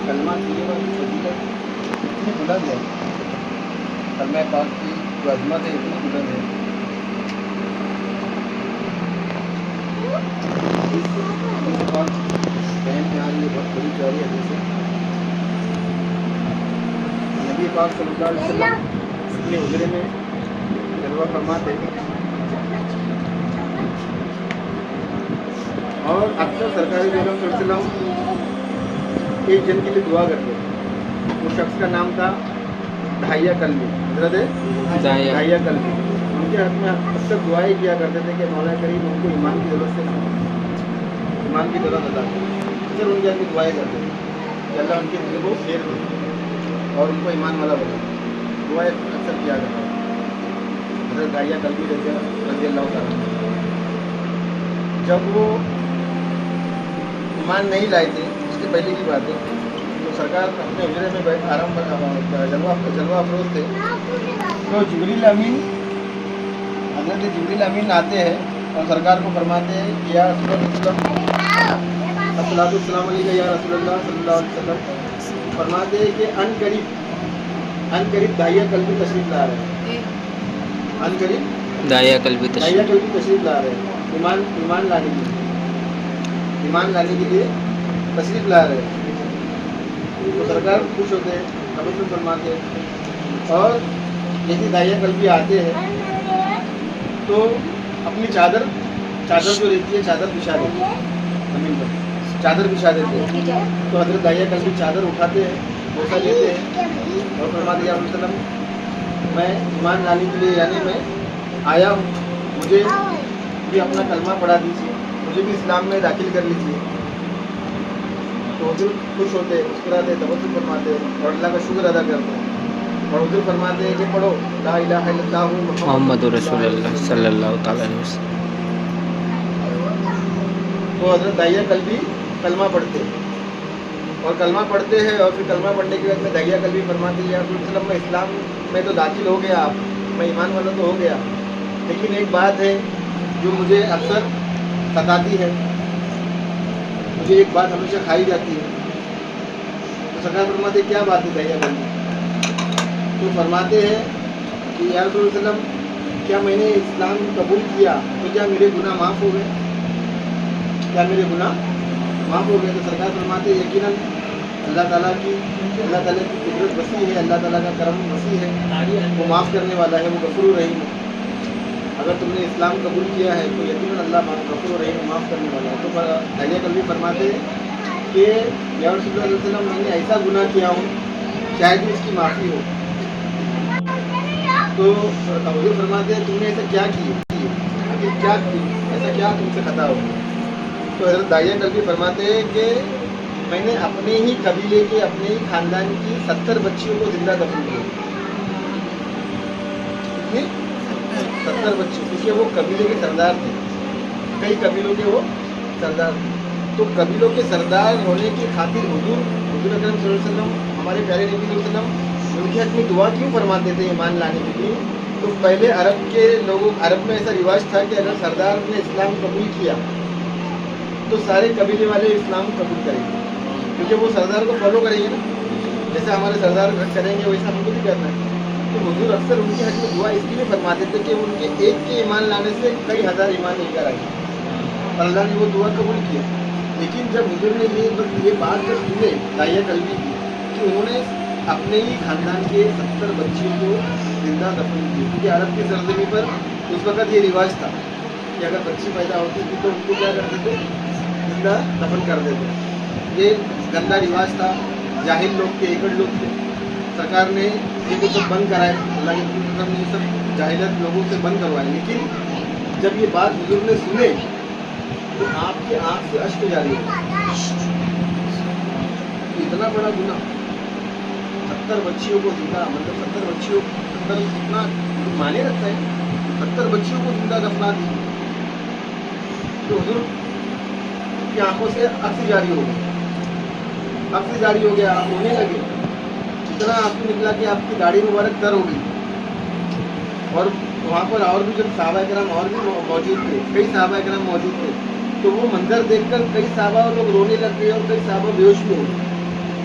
کلمہ طیبہ کی فضیلت اتنی بلند ہے، کلمہ پاک کی جو عظمت ہے اتنی بلند ہے، اس پاک بہن میں آج یہ بہت بڑی پیاری حدیث ہے۔ نبی پاک صلی اللہ علیہ وسلم اپنے حجرے میں جلوہ فرماتے اور اکثر سرکار دو عالم صلی اللہ علیہ وسلم ایک جن کے لیے دعا کرتے تھے، اس شخص کا نام تھا دھائیہ کلبی، حضرت دھائیہ کلبی۔ ان کے حق میں اکثر دعائیں کیا کرتے تھے کہ مولا کریم ان کو ایمان کی ضرورت سے ایمان کی ضرورت ادا کرے، اکثر ان کے حق میں دعائیں کرتے تھے کہ اللہ ان کے دل کو پھیر دے اور ان کو ایمان والا بنا، دعائیں اکثر کیا کرتا تھا حضرت دھائیہ کلبی رضی اللہ تعالیٰ۔ جب وہ ایمان نہیں لائے تھے، اس سے پہلے کی بات ہے، تو سرکار اپنے حجرے میں جلوہ افروز تھے، تو جبریل امین حضرت جبریل امین آتے ہیں اور سرکار کو فرماتے ہیں کہ یا رسول اللہ الصلاۃ والسلام علیکہ یا رسول اللہ صلی اللہ علیہ وسلم، فرماتے ہیں کہ ان قریب دھائیہ کلبی تشریف لا رہے ہیں، ان قریب دھائیہ کلبی تشریف لا رہے ہیں، ایمان لانے کے لیے تشریف لا رہے ہیں۔ تو سرکار خوش ہوتے ہیں، تبسم فرماتے ہیں، اور جیسے دھائیہ کلبی آتے ہیں تو اپنی چادر جو رہتی ہے چادر بچھا دیتے ہیں، زمین پر چادر بچھا دیتے ہیں۔ تو حضرت دھائیہ کلبی چادر اٹھاتے ہیں، بوسہ لیتے ہیں اور فرماتے ہیں یا رسول اللہ میں ایمان لانے کے لیے یعنی میں آیا ہوں، مجھے بھی اپنا کلمہ پڑھا دیجیے، مجھے بھی اسلام میں داخل کر لیجیے۔ تو حضور خوش ہوتے ہیں، مسکراتے، تبسم فرماتے اور اللہ کا شکر ادا کرتے ہیں، اور حضور فرماتے ہیں کہ پڑھو لا الہ الا اللہ محمد رسول اللہ صلی اللہ تعالیٰ علیہ وسلم۔ تو حضرت دھائیہ کلبی کلمہ پڑھتے اور کلمہ پڑھتے ہیں، اور پھر کلمہ پڑھنے کے بعد میں دھائیہ کلبی فرماتے ہیں یا رسول اللہ میں اسلام میں تو داخل ہو گیا، میں ایمان والا تو ہو گیا، لیکن ایک بات ہے جو مجھے اکثر ستاتی ہے، مجھے ایک بات ہمیشہ کھائی جاتی ہے۔ تو سرکار فرماتے ہیں کیا بات ہے دھائیہ کلبی؟ تو فرماتے ہیں کہ یا رسول اللہ کیا میں نے اسلام قبول کیا تو کیا میرے گناہ معاف ہو گئے؟ کیا میرے گناہ معاف ہو گئے؟ تو سرکار فرماتے ہیں یقیناً اللہ تعالیٰ کی قدرت وسیع ہے، اللہ تعالیٰ کا کرم وسیع ہے، وہ معاف کرنے والا ہے، وہ غفور الرحیم ہے۔ اگر تم نے اسلام قبول کیا ہے تو یقیناً اللہ غفور الرحیم معاف کرنے والا ہے۔ تو دھائیہ کلبی فرماتے ہیں کہ یا رسول اللہ صلی اللہ علیہ وسلم میں نے ایسا گناہ کیا ہوں شاید اس کی معافی ہو۔ تو حضور فرماتے ہیں تم نے ایسا کیا کیا ایسا کیا تم سے خطا ہو؟ تو حضرت دھائیہ کلبی فرماتے ہیں کہ میں نے اپنے ہی قبیلے کے اپنے ہی خاندان کی 70 بچیوں کو زندہ دفن کیا، 70 بچے، کیونکہ وہ قبیلے کے سردار تھے، کئی قبیلوں کے وہ سردار تھے۔ تو قبیلوں کے سردار ہونے کی خاطر حضور اکرم صلی اللہ علیہ وسلم ہمارے پیارے نبی صلی اللہ علیہ وسلم ان کے حق میں دعا کیوں فرماتے تھے ایمان لانے کے لیے؟ تو پہلے عرب میں ایسا رواج تھا کہ اگر سردار نے اسلام قبول کیا تو سارے قبیلے والے اسلام قبول کریں گے، کیونکہ وہ سردار کو فالو کریں گے نا، جیسا ہمارے سردار کریں گے ویسا ہم کو بھی کرنا ہے۔ تو حضور اکثر ان کے حق میں دعا اس لیے فرماتے تھے کہ ان کے ایک کے ایمان لانے سے کئی ہزار ایمان لے کر آئے، اور اللہ نے وہ دعا قبول کیا۔ لیکن جب حضور نے یہ بات جب سنے دھائیہ کلبی کی کہ انہوں نے اپنے ہی خاندان کے 70 بچیوں کو زندہ دفن کیے، کیونکہ عرب کی سرزمین پر اس وقت یہ رواج تھا کہ اگر بچی پیدا ہوتی تھی تو ان کو کیا کرتے تھے؟ زندہ دفن کر دیتے۔ یہ گندا رواج تھا، جاہل لوگ تھے، ایکڑ لوگ تھے، سرکار نے یہ کو سب بند کرائے، اللہ کے حکم نے یہ سب جاہلت لوگوں سے بند کروائے۔ لیکن جب یہ بات حضور نے سنے تو آپ کے آنکھ سے اشک جاری ہو، اتنا بڑا گناہ، 70 بچیوں کو زندہ، مطلب 70 بچیوں اتنا مانے رکھتا ہے، 70 بچیوں کو زندہ دفنا دی۔ تو حضور کی آنکھوں سے اشک جاری ہو گیا، اشک جاری ہو گیا، آپ رونے لگے، اتنا آنسو نکلا کہ آپ کی داڑھی مبارک تر ہو گئی۔ اور وہاں پر اور بھی جب صحابہ کرام اور بھی موجود تھے، کئی صحابہ کرام موجود تھے، تو وہ منظر دیکھ کر کئی صحابہ لوگ رونے لگ گئے اور کئی صحابہ بے ہوش بھی ہو